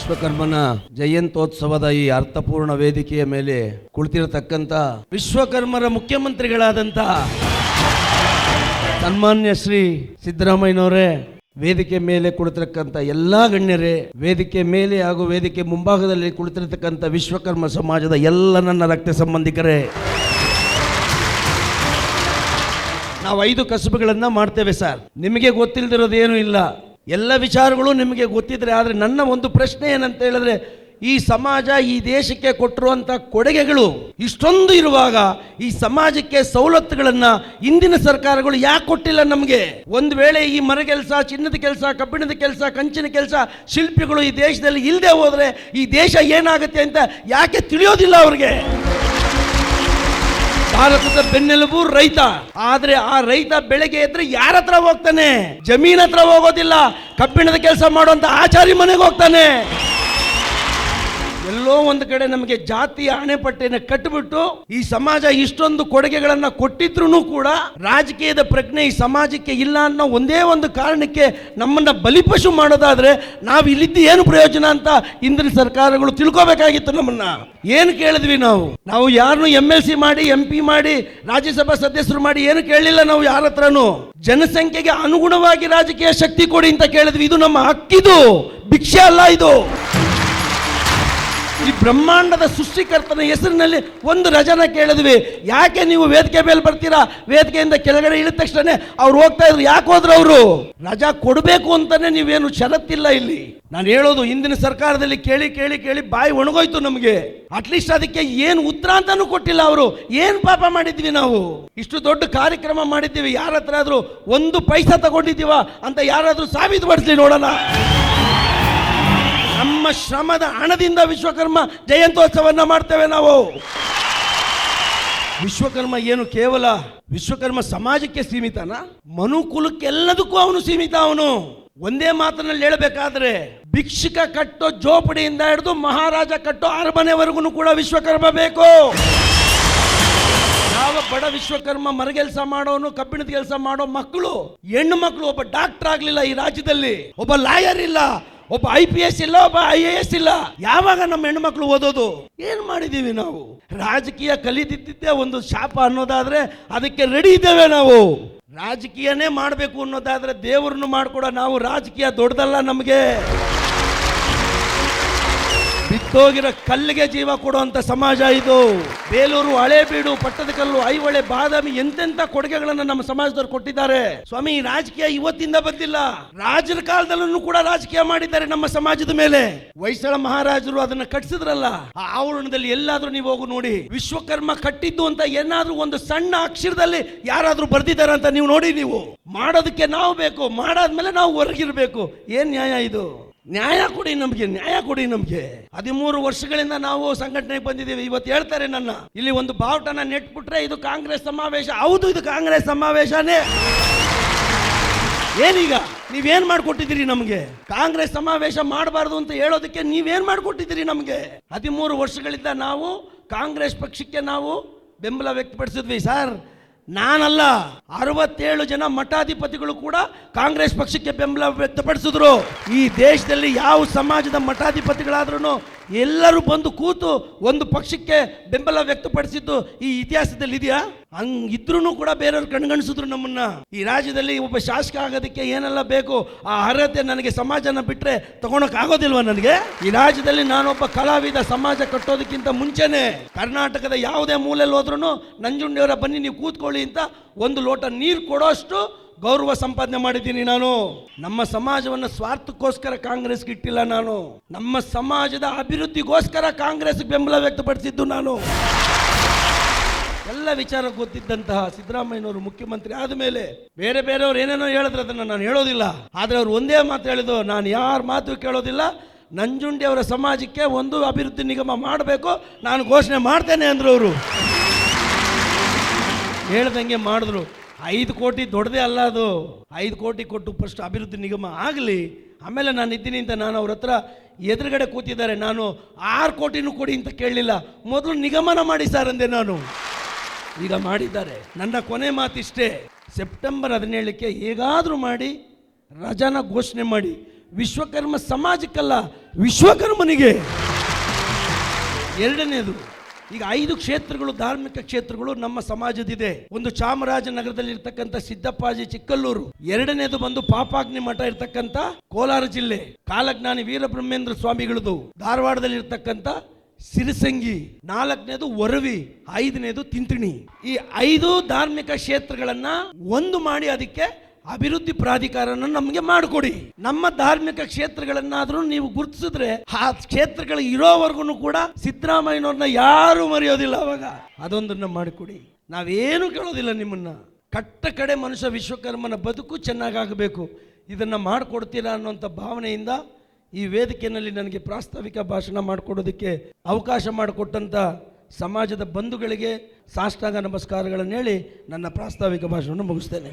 ವಿಶ್ವಕರ್ಮನ ಜಯಂತ್ಯೋತ್ಸವದ ಈ ಅರ್ಥಪೂರ್ಣ ವೇದಿಕೆಯ ಮೇಲೆ ಕುಳಿತಿರತಕ್ಕಂತ ವಿಶ್ವಕರ್ಮರ ಮುಖ್ಯಮಂತ್ರಿಗಳಾದಂತ ಸನ್ಮಾನ್ಯ ಶ್ರೀ ಸಿದ್ದರಾಮಯ್ಯನವರೇ, ವೇದಿಕೆ ಮೇಲೆ ಕುಳಿತಿರತಕ್ಕಂಥ ಎಲ್ಲಾ ಗಣ್ಯರೇ, ವೇದಿಕೆ ಮೇಲೆ ಹಾಗೂ ವೇದಿಕೆ ಮುಂಭಾಗದಲ್ಲಿ ಕುಳಿತಿರತಕ್ಕಂಥ ವಿಶ್ವಕರ್ಮ ಸಮಾಜದ ಎಲ್ಲ ನನ್ನ ರಕ್ತ ಸಂಬಂಧಿಕರೇ, ನಾವು 5 ಕಸುಬುಗಳನ್ನ ಮಾಡ್ತೇವೆ ಸರ್. ನಿಮಗೆ ಗೊತ್ತಿಲ್ಲದಿರೋದೇನು ಇಲ್ಲ, ಎಲ್ಲ ವಿಚಾರಗಳು ನಿಮಗೆ ಗೊತ್ತಿದ್ರೆ. ಆದರೆ ನನ್ನ ಒಂದು ಪ್ರಶ್ನೆ ಏನಂತ ಹೇಳಿದ್ರೆ, ಈ ಸಮಾಜ ಈ ದೇಶಕ್ಕೆ ಕೊಟ್ಟಿರುವಂಥ ಕೊಡುಗೆಗಳು ಇಷ್ಟೊಂದು ಇರುವಾಗ ಈ ಸಮಾಜಕ್ಕೆ ಸವಲತ್ತುಗಳನ್ನ ಇಂದಿನ ಸರ್ಕಾರಗಳು ಯಾಕೆ ಕೊಟ್ಟಿಲ್ಲ ನಮಗೆ? ಒಂದು ವೇಳೆ ಈ ಮರ ಕೆಲಸ, ಚಿನ್ನದ ಕೆಲಸ, ಕಬ್ಬಿಣದ ಕೆಲಸ, ಕಂಚಿನ ಕೆಲಸ, ಶಿಲ್ಪಿಗಳು ಈ ದೇಶದಲ್ಲಿ ಇಲ್ಲದೆ ಹೋದ್ರೆ ಈ ದೇಶ ಏನಾಗುತ್ತೆ ಅಂತ ಯಾಕೆ ತಿಳಿಯೋದಿಲ್ಲ ಅವ್ರಿಗೆ? ಭಾರತದ ಬೆನ್ನೆಲುಬು ರೈತ. ಆದ್ರೆ ಆ ರೈತ ಬೆಳಗ್ಗೆ ಎದ್ರೆ ಯಾರ ಹತ್ರ ಹೋಗ್ತಾನೆ? ಜಮೀನ್ ಹತ್ರ ಹೋಗೋದಿಲ್ಲ, ಕಬ್ಬಿಣದ ಕೆಲಸ ಮಾಡುವಂತ ಆಚಾರಿ ಮನೆಗೆ ಹೋಗ್ತಾನೆ. ಎಲ್ಲೋ ಒಂದು ಕಡೆ ನಮಗೆ ಜಾತಿಯ ಅಣೆಪಟ್ಟೆನ ಕಟ್ಟಿಬಿಟ್ಟು ಈ ಸಮಾಜ ಇಷ್ಟೊಂದು ಕೊಡುಗೆಗಳನ್ನ ಕೊಟ್ಟಿದ್ರು ಕೂಡ ರಾಜಕೀಯದ ಪ್ರಜ್ಞೆ ಈ ಸಮಾಜಕ್ಕೆ ಇಲ್ಲ ಅನ್ನೋ ಒಂದೇ ಒಂದು ಕಾರಣಕ್ಕೆ ನಮ್ಮನ್ನ ಬಲಿಪಶು ಮಾಡೋದಾದ್ರೆ ನಾವು ಇಲ್ಲಿದ್ದು ಏನು ಪ್ರಯೋಜನ ಅಂತ ಇಂದಿನ ಸರ್ಕಾರಗಳು ತಿಳ್ಕೋಬೇಕಾಗಿತ್ತು. ನಮ್ಮನ್ನ ಏನು ಕೇಳಿದ್ವಿ ನಾವು ಯಾರನ್ನು MLC ಮಾಡಿ, MP ಮಾಡಿ, ರಾಜ್ಯಸಭಾ ಸದಸ್ಯರು ಮಾಡಿ ಏನು ಕೇಳಲಿಲ್ಲ. ನಾವು ಯಾರ ಹತ್ರನೂ ಜನಸಂಖ್ಯೆಗೆ ಅನುಗುಣವಾಗಿ ರಾಜಕೀಯ ಶಕ್ತಿ ಕೊಡಿ ಅಂತ ಕೇಳಿದ್ವಿ. ಇದು ನಮ್ಮ ಹಕ್ಕಿದು, ಭಿಕ್ಷೆ ಅಲ್ಲ ಇದು. ಈ ಬ್ರಹ್ಮಾಂಡದ ಸೃಷ್ಟಿಕರ್ತನ ಹೆಸರಿನಲ್ಲಿ ಒಂದು ರಜನ ಕೇಳಿದ್ವಿ. ಯಾಕೆ ನೀವು ವೇದಿಕೆ ಮೇಲೆ ಬರ್ತೀರಾ? ವೇದಿಕೆಯಿಂದ ಕೆಳಗಡೆ ಇಳಿದ ತಕ್ಷಣ ಅವ್ರು ಹೋಗ್ತಾ ಇದ್ರು. ಯಾಕೆ ಹೋದ್ರು ಅವರು? ರಜಾ ಕೊಡಬೇಕು ಅಂತಾನೆ ನೀವೇನು ಷರತ್ತಿಲ್ಲ ಇಲ್ಲಿ. ನಾನು ಹೇಳೋದು, ಹಿಂದಿನ ಸರ್ಕಾರದಲ್ಲಿ ಕೇಳಿ ಕೇಳಿ ಕೇಳಿ ಬಾಯಿ ಒಣಗೋಯ್ತು ನಮಗೆ. ಅಟ್ಲೀಸ್ಟ್ ಅದಕ್ಕೆ ಏನು ಉತ್ತರ ಅಂತಾನು ಕೊಟ್ಟಿಲ್ಲ ಅವರು. ಏನ್ ಪಾಪ ಮಾಡಿದ್ವಿ ನಾವು? ಇಷ್ಟು ದೊಡ್ಡ ಕಾರ್ಯಕ್ರಮ ಮಾಡಿದ್ದೀವಿ, ಯಾರ ಹತ್ರ ಆದ್ರೂ 1 ಪೈಸಾ ತಗೊಂಡಿದ್ದೀವ ಅಂತ ಯಾರಾದ್ರೂ ಸಾಬೀತುಪಡಿಸ್ಲಿ ನೋಡೋಣ. ನಮ್ಮ ಶ್ರಮದ ಹಣದಿಂದ ವಿಶ್ವಕರ್ಮ ಜಯಂತ್ಯೋತ್ಸವನ್ನ ಮಾಡ್ತೇವೆ ನಾವು. ವಿಶ್ವಕರ್ಮ ಏನು ಕೇವಲ ವಿಶ್ವಕರ್ಮ ಸಮಾಜಕ್ಕೆ ಸೀಮಿತನ? ಮನುಕುಲಕ್ಕೆಲ್ಲದಕ್ಕೂ ಅವನು ಸೀಮಿತ. ಅವನು ಒಂದೇ ಮಾತಿನಲ್ಲಿ ಹೇಳಬೇಕಾದ್ರೆ, ಭಿಕ್ಷುಕ ಕಟ್ಟೋ ಜೋಪಡಿಯಿಂದ ಹಿಡಿದು ಮಹಾರಾಜ ಕಟ್ಟೋ ಅರಮನೆವರೆಗೂ ಕೂಡ ವಿಶ್ವಕರ್ಮ ಬೇಕು. ಯಾವ ಬಡ ವಿಶ್ವಕರ್ಮ ಮರಗೆಲ್ಸ ಮಾಡೋನು, ಕಬ್ಬಿಣದ ಕೆಲಸ ಮಾಡೋ ಮಕ್ಕಳು, ಹೆಣ್ಣು ಮಕ್ಕಳು, ಒಬ್ಬ ಡಾಕ್ಟರ್ ಆಗ್ಲಿಲ್ಲ ಈ ರಾಜ್ಯದಲ್ಲಿ, ಒಬ್ಬ ಲಾಯರ್ ಇಲ್ಲ, ಒಬ್ಬ IPS ಇಲ್ಲ, ಒಬ್ಬ IAS ಇಲ್ಲ. ಯಾವಾಗ ನಮ್ಮ ಹೆಣ್ಮಕ್ಳು ಓದೋದು? ಏನ್ ಮಾಡಿದೀವಿ ನಾವು? ರಾಜಕೀಯ ಕಲಿತಿದ್ದೇ ಒಂದು ಶಾಪ ಅನ್ನೋದಾದ್ರೆ ಅದಕ್ಕೆ ರೆಡಿ ಇದ್ದೇವೆ ನಾವು. ರಾಜಕೀಯನೇ ಮಾಡಬೇಕು ಅನ್ನೋದಾದ್ರೆ ದೇವರನ್ನು ಮಾಡ್ಕೊಡೋ ನಾವು. ರಾಜಕೀಯ ದೊಡ್ಡದಲ್ಲ ನಮಗೆ. ಬಿತ್ತೋಗಿರೋ ಕಲ್ಲಿಗೆ ಜೀವ ಕೊಡುವಂತ ಸಮಾಜ ಇದು. ಬೇಲೂರು, ಹಳೇಬೀಡು, ಪಟ್ಟದಕಲ್ಲು, ಐಹೊಳೆ, ಬಾದಾಮಿ ಎಂತೆಂತ ಕೊಡುಗೆಗಳನ್ನು ನಮ್ಮ ಸಮಾಜದವ್ರು ಕೊಟ್ಟಿದ್ದಾರೆ. ಸ್ವಾಮಿ, ರಾಜಕೀಯ ಇವತ್ತಿಂದ ಬಂದಿಲ್ಲ. ರಾಜರ ಕಾಲದಲ್ಲೂ ಕೂಡ ರಾಜಕೀಯ ಮಾಡಿದ್ದಾರೆ ನಮ್ಮ ಸಮಾಜದ ಮೇಲೆ. ಹೊಯ್ಸಳ ಮಹಾರಾಜರು ಅದನ್ನ ಕಟ್ಟಿಸಿದ್ರಲ್ಲ, ಆ ಆವರಣದಲ್ಲಿ ಎಲ್ಲಾದ್ರೂ ನೀವು ಹೋಗಿ ನೋಡಿ, ವಿಶ್ವಕರ್ಮ ಕಟ್ಟಿದ್ದು ಅಂತ ಏನಾದ್ರೂ ಒಂದು ಸಣ್ಣ ಅಕ್ಷರದಲ್ಲಿ ಯಾರಾದ್ರೂ ಬರ್ದಿದ್ದಾರೆ ಅಂತ ನೀವು ನೋಡಿ. ನೀವು ಮಾಡೋದಕ್ಕೆ ನಾವು ಬೇಕು, ಮಾಡಾದ್ಮೇಲೆ ನಾವು ಹೊರಗಿರ್ಬೇಕು. ಏನ್ ನ್ಯಾಯ ಇದು? ನ್ಯಾಯ ಕೊಡಿ ನಮ್ಗೆ, ನ್ಯಾಯ ಕೊಡಿ ನಮ್ಗೆ. 13 ವರ್ಷಗಳಿಂದ ನಾವು ಸಂಘಟನೆಗೆ ಬಂದಿದ್ದೀವಿ. ಇವತ್ತು ಹೇಳ್ತಾರೆ ನನ್ನ ಇಲ್ಲಿ ಒಂದು ಬಾವುಟನ ನೆಟ್ಬಿಟ್ರೆ ಇದು ಕಾಂಗ್ರೆಸ್ ಸಮಾವೇಶ. ಹೌದು, ಇದು ಕಾಂಗ್ರೆಸ್ ಸಮಾವೇಶನೇ. ಏನೀಗ ನೀವೇನ್ ಮಾಡ್ಕೊಟ್ಟಿದ್ದೀರಿ ನಮ್ಗೆ? ಕಾಂಗ್ರೆಸ್ ಸಮಾವೇಶ ಮಾಡಬಾರ್ದು ಅಂತ ಹೇಳೋದಕ್ಕೆ ನೀವೇನ್ ಮಾಡ್ಕೊಟ್ಟಿದ್ದೀರಿ ನಮ್ಗೆ? 13 ವರ್ಷಗಳಿಂದ ನಾವು ಕಾಂಗ್ರೆಸ್ ಪಕ್ಷಕ್ಕೆ ನಾವು ಬೆಂಬಲ ವ್ಯಕ್ತಪಡಿಸಿದ್ವಿ ಸರ್. ನಾನಲ್ಲ, 67 ಜನ ಮಠಾಧಿಪತಿಗಳು ಕೂಡ ಕಾಂಗ್ರೆಸ್ ಪಕ್ಷಕ್ಕೆ ಬೆಂಬಲ ವ್ಯಕ್ತಪಡಿಸಿದ್ರು. ಈ ದೇಶದಲ್ಲಿ ಯಾವ ಸಮಾಜದ ಮಠಾಧಿಪತಿಗಳಾದ್ರೂ ಎಲ್ಲರೂ ಬಂದು ಕೂತು ಒಂದು ಪಕ್ಷಕ್ಕೆ ಬೆಂಬಲ ವ್ಯಕ್ತಪಡಿಸಿದ್ದು ಈ ಇತಿಹಾಸದಲ್ಲಿ ಇದೆಯಾ? ಹಂಗಿದ್ರು ಕೂಡ ಬೇರೆಯವ್ರು ಕಣ್ಗಣಿಸಿದ್ರು ನಮ್ಮನ್ನ. ಈ ರಾಜ್ಯದಲ್ಲಿ ಒಬ್ಬ ಶಾಸಕ ಆಗೋದಕ್ಕೆ ಏನೆಲ್ಲ ಬೇಕು ಆ ಅರ್ಹತೆ ನನಗೆ ಸಮಾಜನ ಬಿಟ್ರೆ ತಗೊಳಕ್ ಆಗೋದಿಲ್ವಾ ನನಗೆ? ಈ ರಾಜ್ಯದಲ್ಲಿ ನಾನೊಬ್ಬ ಕಲಾವಿದ. ಸಮಾಜ ಕಟ್ಟೋದಕ್ಕಿಂತ ಮುಂಚೆನೆ ಕರ್ನಾಟಕದ ಯಾವುದೇ ಮೂಲೆಯಲ್ಲಿ ಹೋದ್ರೂ ನಂಜುಂಡಿಯವರ ಬನ್ನಿ ನೀವು ಕೂತ್ಕೊಳ್ಳಿ ಅಂತ 1 ಲೋಟ ನೀರು ಕೊಡೋಷ್ಟು ಗೌರವ ಸಂಪಾದನೆ ಮಾಡಿದ್ದೀನಿ ನಾನು. ನಮ್ಮ ಸಮಾಜವನ್ನು ಸ್ವಾರ್ಥಕ್ಕೋಸ್ಕರ ಕಾಂಗ್ರೆಸ್ಗೆ ಇಟ್ಟಿಲ್ಲ ನಾನು. ನಮ್ಮ ಸಮಾಜದ ಅಭಿವೃದ್ಧಿಗೋಸ್ಕರ ಕಾಂಗ್ರೆಸ್ ಬೆಂಬಲ ವ್ಯಕ್ತಪಡಿಸಿದ್ದು ನಾನು. ಎಲ್ಲ ವಿಚಾರ ಗೊತ್ತಿದ್ದಂತಹ ಸಿದ್ದರಾಮಯ್ಯನವರು ಮುಖ್ಯಮಂತ್ರಿ ಆದಮೇಲೆ ಬೇರೆ ಬೇರೆಯವ್ರು ಏನೇನೋ ಹೇಳಿದ್ರೆ ಅದನ್ನು ನಾನು ಹೇಳೋದಿಲ್ಲ. ಆದರೆ ಅವ್ರು ಒಂದೇ ಮಾತು ಹೇಳಿದ್ದು, ನಾನು ಯಾರ ಮಾತು ಕೇಳೋದಿಲ್ಲ, ನಂಜುಂಡಿ ಅವರ ಸಮಾಜಕ್ಕೆ ಒಂದು ಅಭಿವೃದ್ಧಿ ನಿಗಮ ಮಾಡಬೇಕು, ನಾನು ಘೋಷಣೆ ಮಾಡ್ತೇನೆ ಅಂದ್ರು. ಅವರು ಹೇಳ್ದಂಗೆ ಮಾಡಿದ್ರು. 5 ಕೋಟಿ ದೊಡ್ಡದೇ ಅಲ್ಲ ಅದು. 5 ಕೋಟಿ ಕೊಟ್ಟು ಫಸ್ಟ್ ಅಭಿವೃದ್ಧಿ ನಿಗಮ ಆಗಲಿ, ಆಮೇಲೆ ನಾನು ಇದ್ದೀನಿ ಅಂತ ನಾನು ಅವ್ರ ಹತ್ರ ಎದುರುಗಡೆ ಕೂತಿದ್ದಾರೆ. ನಾನು 6 ಕೋಟಿನೂ ಕೊಡಿ ಅಂತ ಕೇಳಲಿಲ್ಲ, ಮೊದಲು ನಿಗಮನ ಮಾಡಿ ಸರ್ ಅಂದೆ ನಾನು. ಈಗ ಮಾಡಿದ್ದಾರೆ. ನನ್ನ ಕೊನೆ ಮಾತಿಷ್ಟೇ, ಸೆಪ್ಟೆಂಬರ್ 17ಕ್ಕೆ ಹೇಗಾದರೂ ಮಾಡಿ ರಜಾನ ಘೋಷಣೆ ಮಾಡಿ ವಿಶ್ವಕರ್ಮ ಸಮಾಜಕ್ಕಲ್ಲ, ವಿಶ್ವಕರ್ಮನಿಗೆ. ಎರಡನೇದು, ಈಗ 5 ಕ್ಷೇತ್ರಗಳು, ಧಾರ್ಮಿಕ ಕ್ಷೇತ್ರಗಳು ನಮ್ಮ ಸಮಾಜದಿದೆ. ಒಂದು ಚಾಮರಾಜನಗರದಲ್ಲಿ ಇರ್ತಕ್ಕಂಥ ಸಿದ್ದಪ್ಪಾಜಿ ಚಿಕ್ಕಲ್ಲೂರು, ಎರಡನೇದು ಬಂದು ಪಾಪಾಗ್ನಿ ಮಠ ಇರ್ತಕ್ಕಂಥ ಕೋಲಾರ ಜಿಲ್ಲೆ, ಕಾಲಜ್ಞಾನಿ ವೀರಬ್ರಹ್ಮೇಂದ್ರ ಸ್ವಾಮಿಗಳದು ಧಾರವಾಡದಲ್ಲಿ ಇರ್ತಕ್ಕಂಥ ಸಿರಿಸಂಗಿ, 4ನೇದು ವರವಿ, 5ನೇದು ತಿಂತಿಣಿ. ಈ 5 ಧಾರ್ಮಿಕ ಕ್ಷೇತ್ರಗಳನ್ನ ಒಂದು ಮಾಡಿ ಅದಕ್ಕೆ ಅಭಿವೃದ್ಧಿ ಪ್ರಾಧಿಕಾರನ ನಮಗೆ ಮಾಡಿಕೊಡಿ. ನಮ್ಮ ಧಾರ್ಮಿಕ ಕ್ಷೇತ್ರಗಳನ್ನಾದ್ರೂ ನೀವು ಗುರುತಿಸಿದ್ರೆ ಆ ಕ್ಷೇತ್ರಗಳು ಇರೋವರೆಗೂ ಕೂಡ ಸಿದ್ದರಾಮಯ್ಯನವ್ರನ್ನ ಯಾರು ಮರೆಯೋದಿಲ್ಲ. ಅವಾಗ ಅದೊಂದನ್ನ ಮಾಡಿಕೊಡಿ. ನಾವೇನು ಕೇಳೋದಿಲ್ಲ ನಿಮ್ಮನ್ನ. ಕಟ್ಟ ಕಡೆ ಮನುಷ್ಯ ವಿಶ್ವಕರ್ಮನ ಬದುಕು ಚೆನ್ನಾಗಾಗಬೇಕು, ಇದನ್ನ ಮಾಡಿಕೊಡ್ತೀರಾ ಅನ್ನೋಂಥ ಭಾವನೆಯಿಂದ ಈ ವೇದಿಕೆಯಲ್ಲಿ ನನಗೆ ಪ್ರಾಸ್ತಾವಿಕ ಭಾಷಣ ಮಾಡಿಕೊಡೋದಕ್ಕೆ ಅವಕಾಶ ಮಾಡಿಕೊಟ್ಟಂಥ ಸಮಾಜದ ಬಂಧುಗಳಿಗೆ ಸಾಷ್ಟಾಂಗ ನಮಸ್ಕಾರಗಳನ್ನು ಹೇಳಿ ನನ್ನ ಪ್ರಾಸ್ತಾವಿಕ ಭಾಷಣವನ್ನು ಮುಗಿಸ್ತೇನೆ.